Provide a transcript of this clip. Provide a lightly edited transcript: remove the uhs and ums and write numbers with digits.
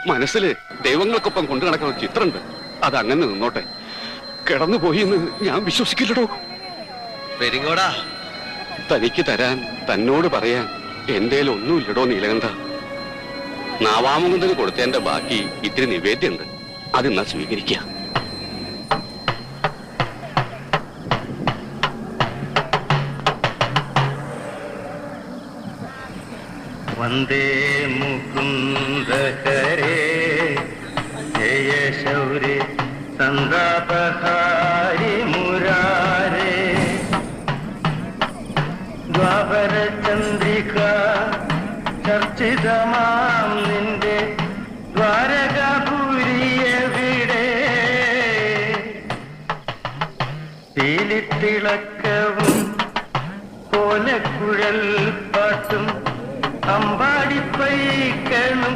മനസ്സിൽ ദൈവങ്ങൾക്കൊപ്പം കൊണ്ടു നടക്കുന്ന ചിത്രമുണ്ട്. അതങ്ങനെ നിന്നോട്ടെ. കിടന്നുപോയി എന്ന് ഞാൻ വിശ്വസിക്കില്ലടോ. പെരിങ്ങോടാ, തനിക്ക് തരാൻ, തന്നോട് പറയാൻ എന്തേലും ഒന്നുമില്ലടോ നീലകണ്ഠ. നാവാമുകുന്ദന് കൊടുത്തതിന്റെ ബാക്കി ഇത്തിരി നിവേദ്യമുണ്ട്. അതെന്നാ സ്വീകരിക്കുക. വന്ദേ മുകുന്ദ ഹരേ ജയ ശൗരേ സന്താപഹാരി മുരാരേ ദ്വാപര ചന്ദ്രിക ചർച്ചിതമാം നിന്റെ ദ്വാരകാപുരിയെവിടെ തീലിത്തിളക്കവും കോലക്കുഴൽ പാട്ടും അമ്പാടിപ്പൈക്കണം